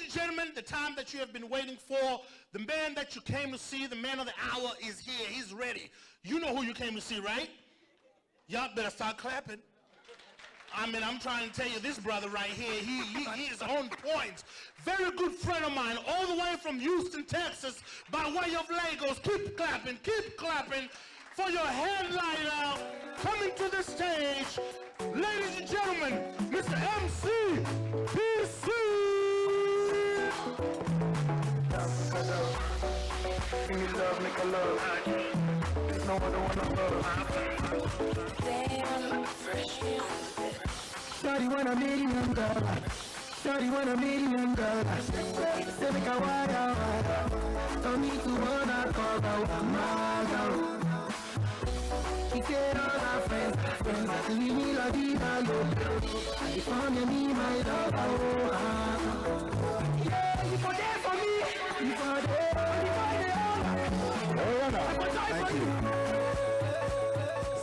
and gentlemen, the time that you have been waiting for, the man that you came to see, the man of the hour is here. He's ready. You know who you came to see, right? Y'all better start clapping. I mean, I'm trying to tell you, this brother right here, he is on point. Very good friend of mine, all the way from Houston, Texas, by way of Lagos. Keep clapping for your headliner coming to the stage. Ladies and gentlemen, Mr. MCPC. Give me love, make a love. No one don't wanna love. Damn, fresh. Shawty wanna $1 million. Shawty wanna $1 million. Say make a wire. Don't need to wanna call out my love. She said all our friends leave me la vida loca. I found me my love. Yeah, you for there for me. You for there. Thank you.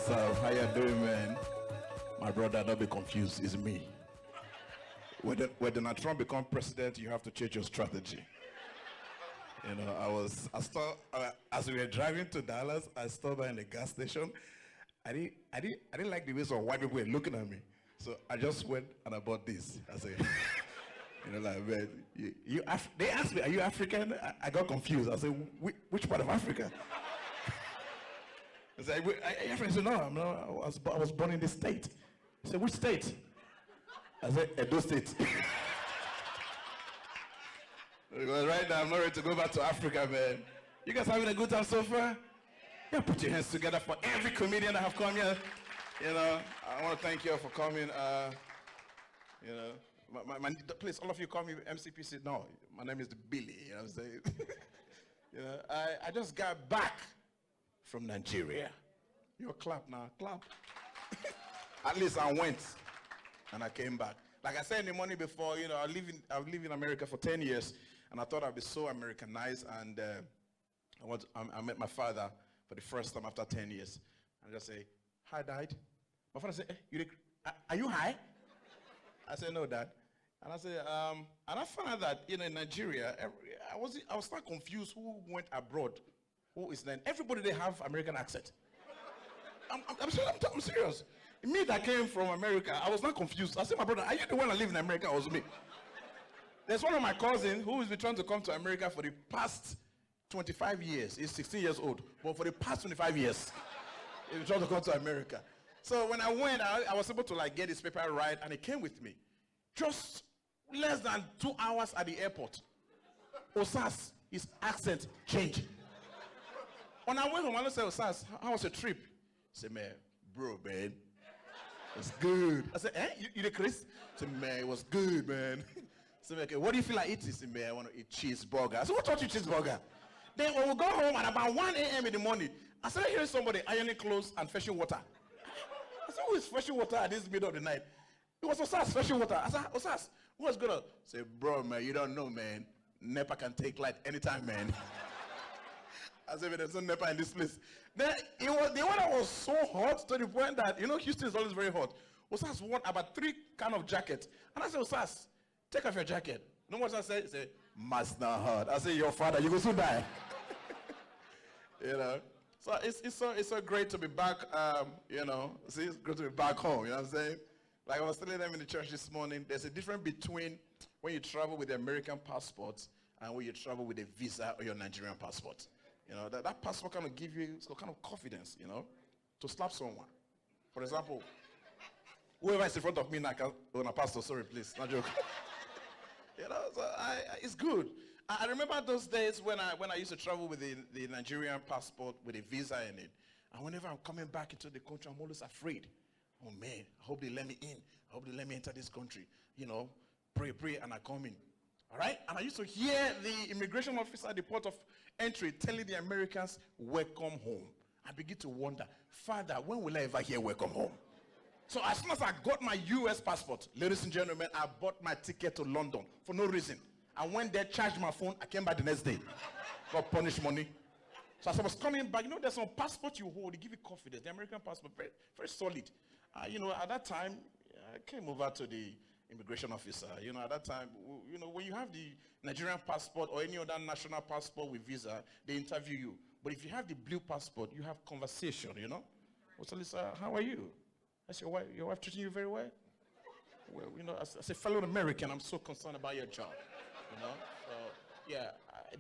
So, how you doing, man? My brother, don't be confused. It's me. When Donald Trump become president, you have to change your strategy. You know, as we were driving to Dallas, I stopped by in the gas station. I didn't like the way some white people were looking at me, so I just went and I bought this. I said, you know, like, man, they asked me, are you African? I got confused. I said, which part of Africa? I said, are you African? I said, no, I'm not. I was born in this state. I said, which state? I said, Edo State. Because right now, I'm not ready to go back to Africa, man. You guys having a good time so far? Yeah, put your hands together for every comedian that have come here. You know, I want to thank you all for coming. You know, please, all of you call me MCPC. No, my name is Billy. You know what I'm saying? You know, I just got back from Nigeria. You clap now, clap. At least I went and I came back. Like I said in the morning before, you know, I live in America for 10 years, and I thought I'd be so Americanized, and I met my father for the first time after 10 years. And I just say, hi, Dad. My father said, are you high? I said, no, Dad. And I said, and I found out that, you know, in Nigeria, I was not confused who went abroad, who is then. Everybody, they have American accent. I'm serious. Me that came from America, I was not confused. I said, my brother, are you the one that live in America, or was me? There's one of my cousins who has been trying to come to America for the past 25 years. He's 16 years old. But for the past 25 years, he's been trying to come to America. So when I went, I was able to like get his paper right, and he came with me. Just less than 2 hours at the airport. Osas, his accent changed. When I went home, I said, Osas, how was your trip? He said, man, it's good. I said, you the Chris? I said, man, it was good, man. I said, okay, what do you feel like eating? He said, man, I want to eat cheeseburger. I said, what taught you cheeseburger? Then when we go home at about 1 a.m. in the morning, I started hearing somebody ironing clothes and fetching water. I said, who is fetching water at this middle of the night? It was Osas fetching water. I said, Osas, what's going on? I said, bro, man, you don't know, man. NEPA can take light anytime, man. I said, there's no NEPA in this place. Then the weather was so hot to the point that, you know, Houston is always very hot. Osas wore about 3 kind of jackets. And I said, Osas, take off your jacket. You know what I said? He said, must not hurt. I said, your father, you will soon die. You know? So it's so great to be back, you know. See, it's great to be back home, you know what I'm saying? Like I was telling them in the church this morning, there's a difference between when you travel with the American passport and when you travel with a visa or your Nigerian passport. You know, that passport kind of give you some kind of confidence, you know, to slap someone. For example, whoever is in front of me now, a pastor, sorry, please, not joke. You know, so it's good. I remember those days when I used to travel with the Nigerian passport with a visa in it. And whenever I'm coming back into the country, I'm always afraid. Oh man, I hope they let me in. I hope they let me enter this country. You know, pray, and I come in. All right? And I used to hear the immigration officer at the port of entry telling the Americans, welcome home. I begin to wonder, Father, when will I ever hear welcome home? So as soon as I got my US passport, ladies and gentlemen, I bought my ticket to London for no reason. I went there, charged my phone, I came back the next day. Got punished money. So as I was coming back, you know, there's some passport you hold, they give you confidence. The American passport, very, very solid. You know, at that time, I came over to the immigration officer. You know, at that time, you know, when you have the Nigerian passport or any other national passport with visa, they interview you. But if you have the blue passport, you have conversation, you know. What's Lisa, how are you? That's your wife treating you very well? Well, you know, as a fellow American, I'm so concerned about your job, you know. So, yeah,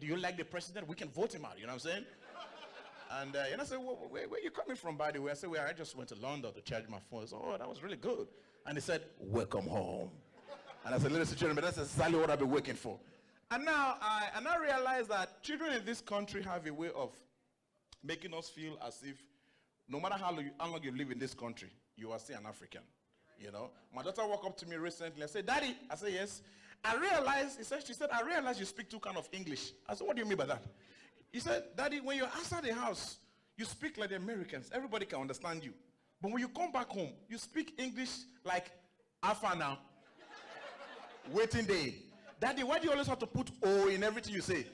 do you like the president? We can vote him out, you know what I'm saying? And I said, well, where are you coming from, by the way? I said, well, I just went to London to charge my phone. I said, oh, that was really good. And he said, welcome home. And I said, ladies and gentlemen, that's exactly what I've been working for. And now I realize that children in this country have a way of making us feel as if no matter how long you live in this country, you are still an African. You know, my daughter walked up to me recently and said, Daddy, I said, yes. She said, I realized you speak two kinds of English. I said, what do you mean by that? He said, Daddy, when you're outside the house, you speak like the Americans. Everybody can understand you. But when you come back home, you speak English like Alpha now. Waiting day. Daddy, why do you always have to put O in everything you say?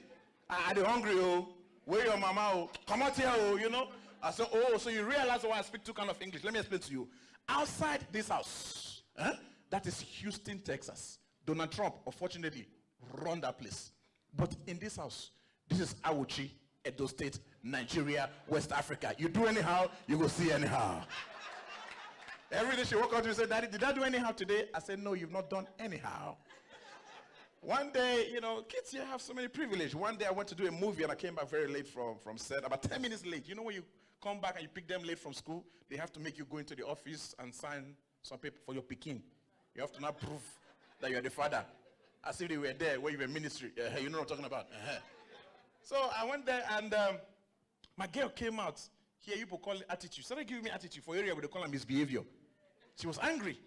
Are they hungry, oh? Where your mama, oh? Come out here, oh, you know? I said, oh, so you realize why I speak two kinds of English. Let me explain to you. Outside this house, that is Houston, Texas. Donald Trump, unfortunately, run that place. But in this house, this is Awuchi, Edo State, Nigeria, West Africa. You do anyhow, you go see anyhow. Every day she walk out to me and say, Daddy, did I do anyhow today? I said, no, you've not done anyhow. One day, you know, kids here have so many privileges. One day I went to do a movie and I came back very late from set, about 10 minutes late. You know when you come back and you pick them late from school, they have to make you go into the office and sign some paper for your picking. You have to now prove that you are the father. As if they were there when you were in ministry. You know what I'm talking about. So I went there and my girl came out. Here you people call it attitude. Started giving me attitude for area where they call it misbehavior. She was angry.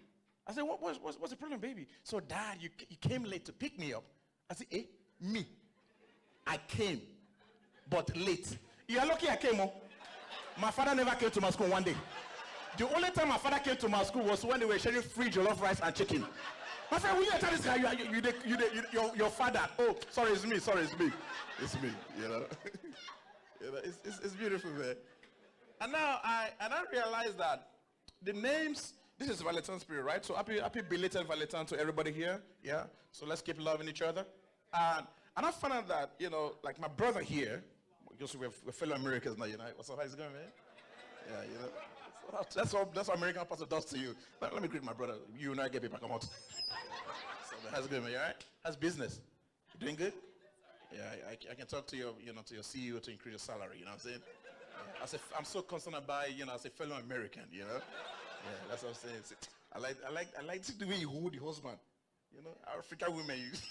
I said, what's the problem, baby? So, Dad, you came late to pick me up. I said, me? I came, but late. You are lucky I came, oh. My father never came to my school one day. The only time my father came to my school was when they were sharing free jollof rice and chicken. My friend, will you tell this guy your father? Oh, sorry, it's me. It's me, you know. You know, it's beautiful, man. And now I realized that the names, this is Valentine's period, right? So happy belated Valentine to everybody here. Yeah. So let's keep loving each other. And I found out that, you know, like my brother here, because we're fellow Americans now, you know. What's up? How's it going, man? Yeah, you know. That's what American pastor does to you. Let me greet my brother. You and I get people come out. So, how's it going, man? You all right? How's business? You doing good? Yeah, I can talk to your, you know, to your CEO to increase your salary. You know what I'm saying? Yeah. I'm so concerned about, you know, as a fellow American. You know. Yeah, that's what I'm saying. I like the way you hold the husband. You know, African women use.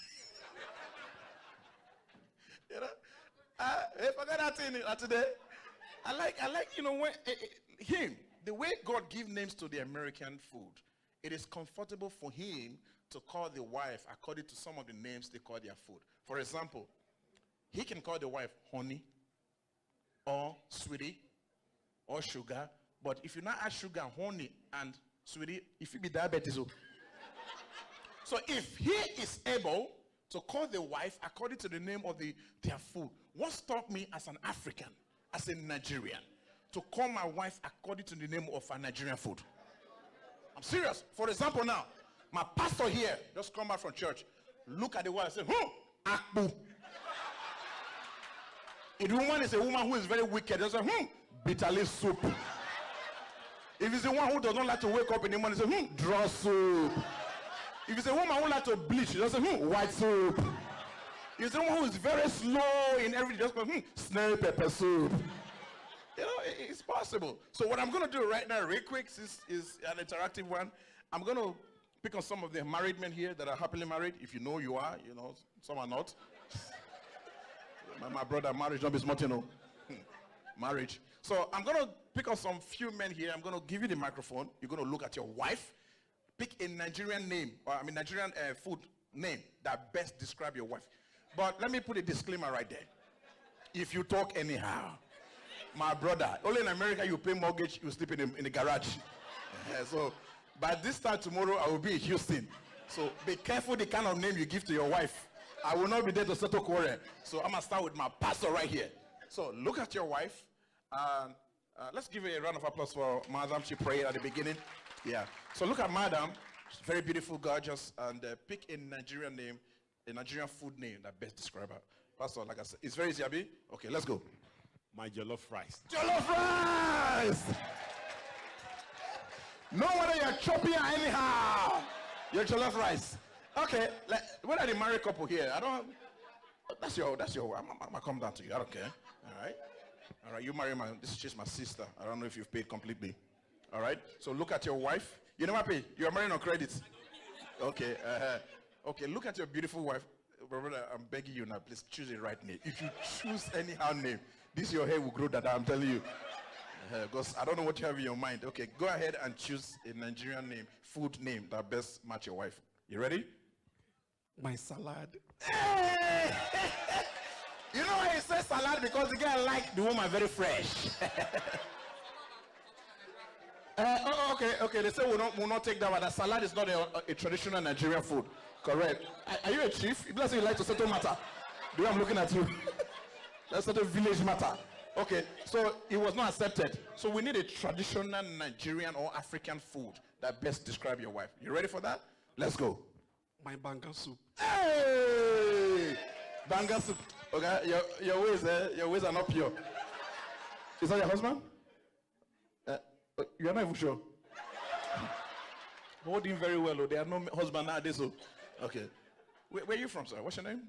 You know. Forget that thing today. I like, you know, when him, the way God gives names to the American food, it is comfortable for him to call the wife according to some of the names they call their food. For example, he can call the wife honey, or sweetie, or sugar. But if you not add sugar, honey, and sweetie, if you be diabetes. So if he is able to call the wife according to the name of their food, what stopped me as an African, as a Nigerian, to call my wife according to the name of a Nigerian food? I'm serious. For example now, my pastor here just come back from church, look at the wife and say, Akbu. If the woman is a woman who is very wicked, they'll say, bitter leaf soup. If it's a woman who does not like to wake up in the morning, say, draw soup. If it's a woman who likes to bleach, they'll say, white soup. If it's a woman who is very slow in everything, just go, snail pepper soup. You know, it's possible. So what I'm going to do right now, real quick, is an interactive one. I'm going to pick on some of the married men here that are happily married. If you know you are, you know, some are not. My brother, marriage, don't be smart, you know. Marriage. So I'm going to pick on some few men here. I'm going to give you the microphone. You're going to look at your wife. Pick a Nigerian name, Nigerian food name that best describe your wife. But let me put a disclaimer right there. If you talk anyhow, my brother, only in America you pay mortgage, you sleep in the garage. So by this time tomorrow, I will be in Houston. So be careful the kind of name you give to your wife. I will not be there to settle quarrel. So I'm going to start with my pastor right here. So look at your wife. And let's give her a round of applause for Madam. She prayed at the beginning. Yeah. So look at Madam. She's very beautiful, gorgeous, and pick a Nigerian name, a Nigerian food name that best describe her. Pastor, like I said, it's very easy, Abi. Okay, let's go. My jollof rice. Jollof rice! No wonder you're chopping her anyhow. Your jollof rice. Okay, where are the married couple here? I don't. That's your. I'm come down to you. I don't care. All right. You marry she's my sister. I don't know if you've paid completely. All right. So look at your wife. You never pay. You are marrying on credit. Okay. Okay. Look at your beautiful wife. Brother, I'm begging you now. Please choose the right name. If you choose anyhow name, your hair will grow. That I'm telling you. Because I don't know what you have in your mind. Okay, go ahead and choose a Nigerian name, food name that best match your wife. You ready? My salad. Hey! You know why he says salad? Because the guy likes the woman very fresh. Okay. They say we'll not take that one. That salad is not a traditional Nigerian food. Correct. Are you a chief? If you like to settle matter, the way I'm looking at you. That's not a village matter. Okay, so it was not accepted. So we need a traditional Nigerian or African food that best describe your wife. You ready for that? Let's go. My banga soup. Hey! Banga soup. Okay, your ways are not pure. Is that your husband? You're not even sure. Hold him very well. There are no husband nowadays. So. Okay. Where are you from, sir? What's your name?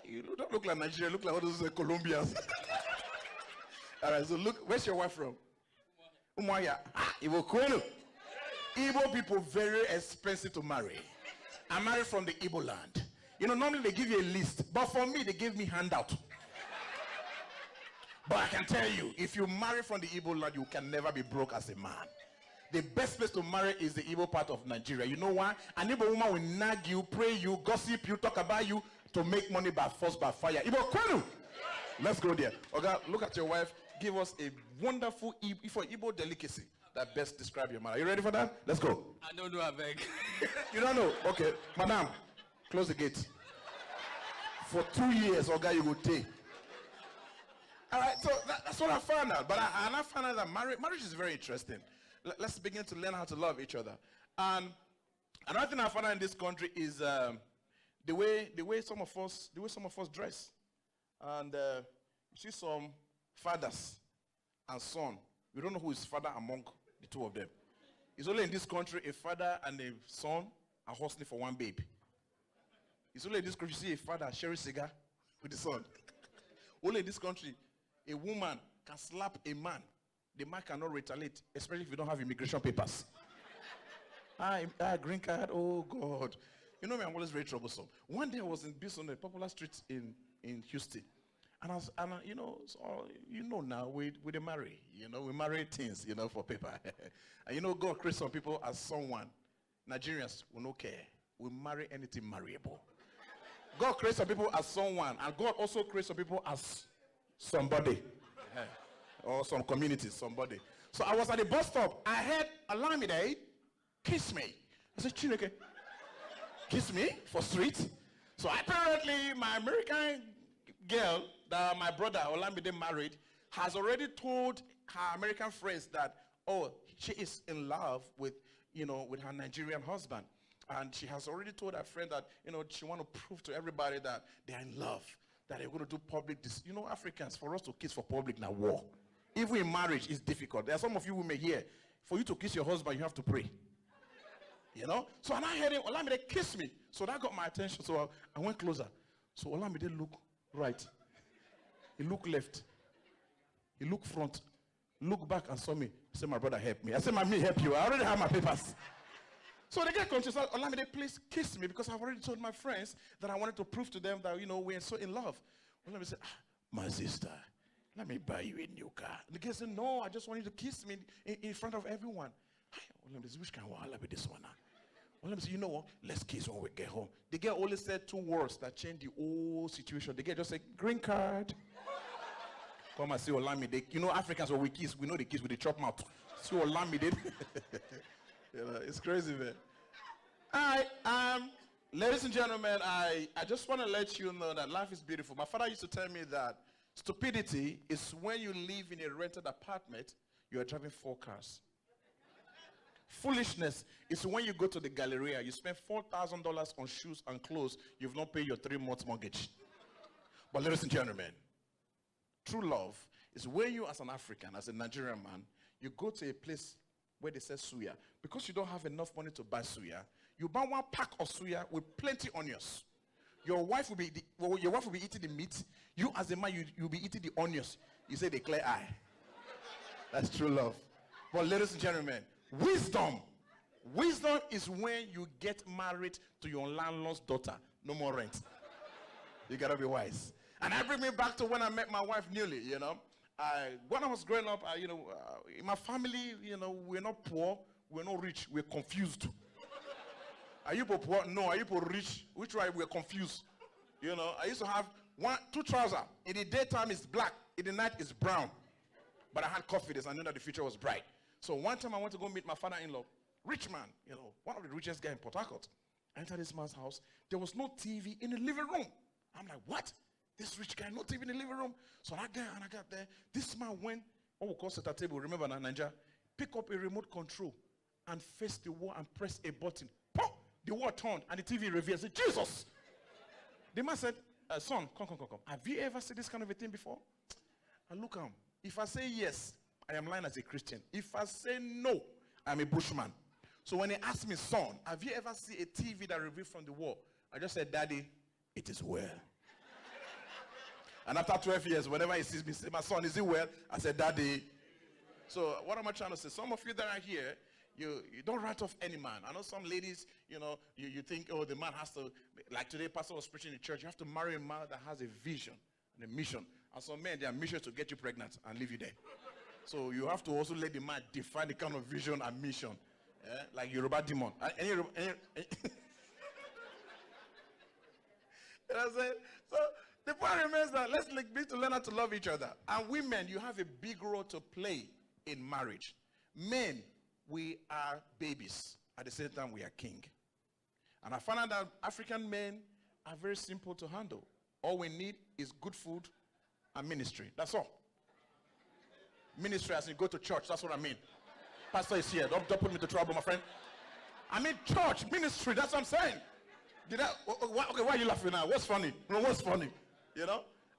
You don't look like Nigeria, you look like all those Colombians. All right, so look, where's your wife from? Umuahia. Igbo Kwenu. Igbo people very expensive to marry. I married from the Igbo land. You know, normally they give you a list, but for me, they gave me handout. But I can tell you, if you marry from the Igbo land, you can never be broke as a man. The best place to marry is the Igbo part of Nigeria. You know why? An Igbo woman will nag you, pray you, gossip you, talk about you, to make money by force, by fire. Igbo Kwenu. Let's go there. Okay, look at your wife. Give us a wonderful Igbo delicacy that best describe your man. Are you ready for that? Let's go. I don't know, I beg. You don't know? Okay. Madam, close the gate. For 2 years, Oga, you will take. All right, so that's what I found out. But I found out that marriage is very interesting. Let's begin to learn how to love each other. And another thing I found out in this country is the way some of us dress. And you see some fathers and son. We don't know who is father among the two of them. It's only in this country a father and a son are hustling for one babe. It's only in this country you see a father sharing cigar with the son. Only in this country a woman can slap a man. The man cannot retaliate, especially if you don't have immigration papers. Green card, oh God. You know me, I'm always very troublesome. One day I was in Bison, a popular street in Houston. And you know now, we marry. You know, we marry things, for paper. And God creates some people as someone. Nigerians will not care. We marry anything marryable. God creates some people as someone. And God also creates some people as somebody. Or some community, somebody. So I was at the bus stop. I heard Olamide, kiss me. I said, Chineke, kiss me for street? So apparently my American girl that my brother Olamide married has already told her American friends that, oh, she is in love with her Nigerian husband. And she has already told her friend that, she want to prove to everybody that they are in love, that they're going to do public. Africans, for us to kiss for public now, war. Even in marriage, it's difficult. There are some of you women here, for you to kiss your husband, you have to pray. So and I heard him, Olamide, kiss me. So that got my attention. So I went closer. So Olamide looked right. He looked left. He looked front. Looked back and saw me. He said, my brother, help me. I said, me help you. I already have my papers. So the guy continued, Olamide, please kiss me because I've already told my friends that I wanted to prove to them that, we're so in love. Olamide said, my sister, let me buy you a new car. And the guy said, no, I just want you to kiss me in front of everyone. Olamide said, which kind of wahala be this one now? Olamide said, you know what? Let's kiss when we get home. The guy only said 2 words that changed the whole situation. The guy just said, green card. Come and see Olamide. Africans, when we kiss, we know they kiss with the chop mouth. See Olamide. It's crazy, man. All right, ladies and gentlemen, I just want to let you know that life is beautiful. My father used to tell me that stupidity is when you live in a rented apartment, you are driving 4 cars. Foolishness is when you go to the Galleria, you spend $4,000 on shoes and clothes, you've not paid your 3 months mortgage. But ladies and gentlemen, true love is when you as an African, as a Nigerian man, you go to a place where they sell suya. Because you don't have enough money to buy suya, you buy 1 pack of suya with plenty onions. Your wife will be eating the meat. You as a man, you'll be eating the onions. You say the clear eye. That's true love. But ladies and gentlemen, wisdom. Wisdom is when you get married to your landlord's daughter. No more rent. You gotta be wise. And that brings me back to when I met my wife newly, you know. When I was growing up, in my family, we're not poor, we're not rich, we're confused. Are you poor? No. Are you rich? Which way? We're confused. I used to have 2 trousers. In the daytime, it's black. In the night, it's brown. But I had confidence. I knew that the future was bright. So one time I went to go meet my father-in-law, rich man, one of the richest guys in Port Harcourt. I entered this man's house. There was no TV in the living room. I'm like, what? This rich guy, no TV in the living room? So I got there. This man went, what we call set a table, remember now, Nigeria? Pick up a remote control and face the wall and press a button. Pop! The wall turned and the TV revealed. I said, Jesus! The man said, son, come. Have you ever seen this kind of a thing before? I look at him. If I say yes, I am lying as a Christian. If I say no, I'm a bushman. So when he asked me, son, have you ever seen a TV that revealed from the wall? I just said, Daddy, it is well. And after 12 years, whenever he sees me, say, my son, is it well? I said, Daddy. So what am I trying to say? Some of you that are here, you don't write off any man. I know some ladies, you think, oh, the man has to, like today, pastor was preaching in church, you have to marry a man that has a vision and a mission. And some men, their mission is to get you pregnant and leave you there. So you have to also let the man define the kind of vision and mission. Like Yoruba demon. You know what I'm saying? So the point remains that let's begin to learn how to love each other. And women, you have a big role to play in marriage. Men, we are babies. At the same time, we are king. And I found out that African men are very simple to handle. All we need is good food and ministry. That's all. Ministry as in go to church. That's what I mean. Pastor is here. Don't put me to trouble, my friend. I mean church, ministry. That's what I'm saying. Okay, why are you laughing now? What's funny? What's funny?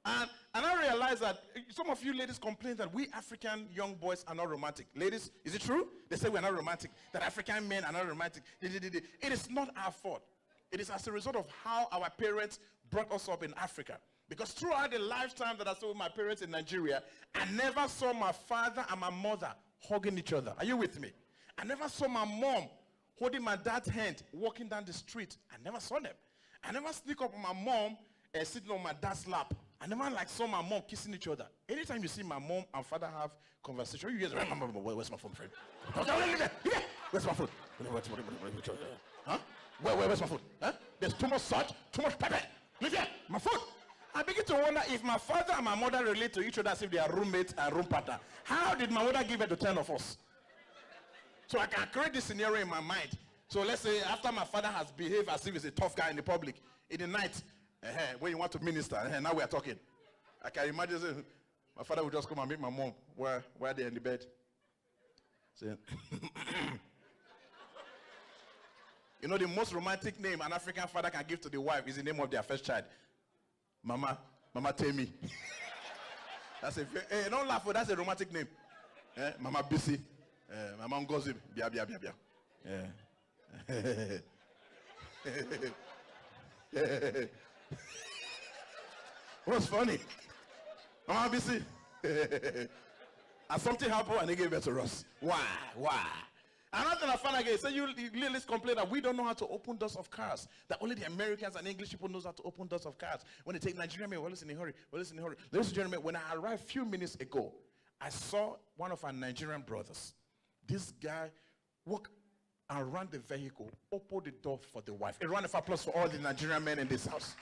And I realize that some of you ladies complain that we African young boys are not romantic. Ladies, is it true? They say we're not romantic. That African men are not romantic. It is not our fault. It is as a result of how our parents brought us up in Africa. Because throughout the lifetime that I saw with my parents in Nigeria, I never saw my father and my mother hugging each other. Are you with me? I never saw my mom holding my dad's hand walking down the street. I never saw them. I never sneak up on my mom sitting on my dad's lap. I never saw my mom kissing each other. Anytime you see my mom and father have conversation, you guys, where's my phone, friend? Where's my phone? Huh? Where's my phone? Huh? There's too much salt, too much pepper. Look here, my phone. I begin to wonder if my father and my mother relate to each other as if they are roommates and room partner. How did my mother give birth to 10 of us? So I can create this scenario in my mind. So let's say after my father has behaved as if he's a tough guy in the public, in the night, when you want to minister, now we are talking. I can imagine saying, my father would just come and meet my mom where they're in the bed. Saying, the most romantic name an African father can give to the wife is the name of their first child. Mama Temi. That's hey, don't laugh, that's a romantic name. Mama Bisi. Mama Ngozi. Bia. What's funny? Mama Bisi. And something happened and they gave birth to us. Why? Another thing I found again, so you ladies complain that we don't know how to open doors of cars. That only the Americans and English people knows how to open doors of cars. When they take Nigerian men, listen in a hurry. Ladies and gentlemen, when I arrived a few minutes ago, I saw one of our Nigerian brothers. This guy walked around the vehicle, opened the door for the wife. A round of applause for all the Nigerian men in this house.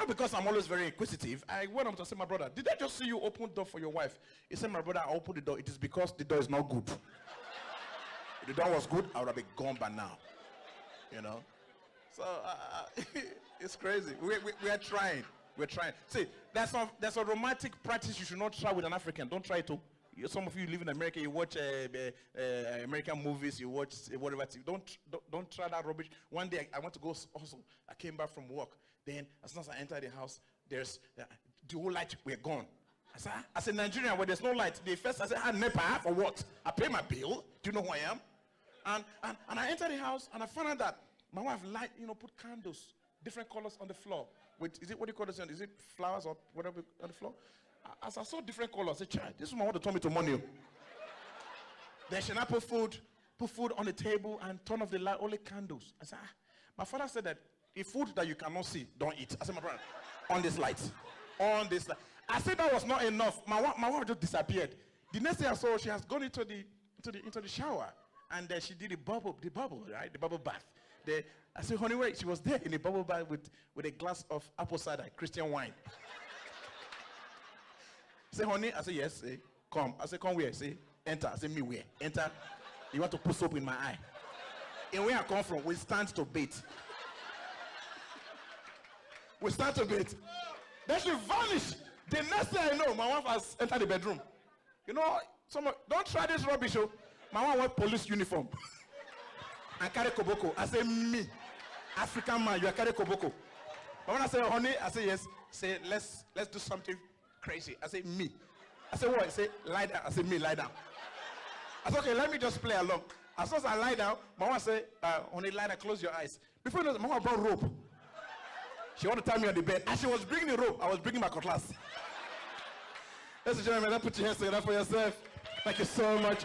Because I'm always very inquisitive, I went up to say, my brother, did I just see you open the door for your wife? He said, my brother, I opened the door. It is because the door is not good. If the door was good, I would have been gone by now. So it's crazy. We are trying. We're trying. See, there's a romantic practice you should not try with an African. Don't try it too. Some of you live in America, you watch American movies, you watch whatever. Don't try that rubbish. One day I went to go also. I came back from work. Then as soon as I entered the house, there's the whole light were gone. I said, Nigerian, where there's no light. The first I said, NEPA for what? I pay my bill. Do you know who I am? And I entered the house and I found out that my wife put candles, different colors on the floor. With, what do you call this? Is it flowers or whatever on the floor? As I saw different colors, I said, child, this woman want to turn me to money. Then she now put food on the table and turn off the light, only candles. I said, my father said that the food that you cannot see, don't eat. I said, my brother, on this light. On this light. I said that was not enough. My wife just disappeared. The next thing I saw, she has gone into the shower. And she did the bubble, right? The bubble bath. I said, honey, wait. She was there in the bubble bath with a glass of apple cider, Christian wine. I said, honey, I said, yes. Say, come. I said, come where? Say, enter. I said, me where? Enter. You want to put soap in my eye. And where I come from, we stand to bait. We stand to bait. Then she vanished. The next thing I know, my wife has entered the bedroom. You know, don't try this rubbish. Oh. My wife wear police uniform. And carry koboko. I say, me, African man, you are carry koboko. But when I say, honey, I say, yes. Say, let's do something crazy. I say, me. I say, what? I say, lie down. I say, me, lie down. I said, okay, let me just play along. As soon as I lie down, my wife say, honey, lie down, close your eyes. Before you know, my wife brought rope. She wanted to tie me on the bed. As she was bringing the rope, I was bringing my cutlass. Ladies and gentlemen, put your hands together for yourself. Thank you so much.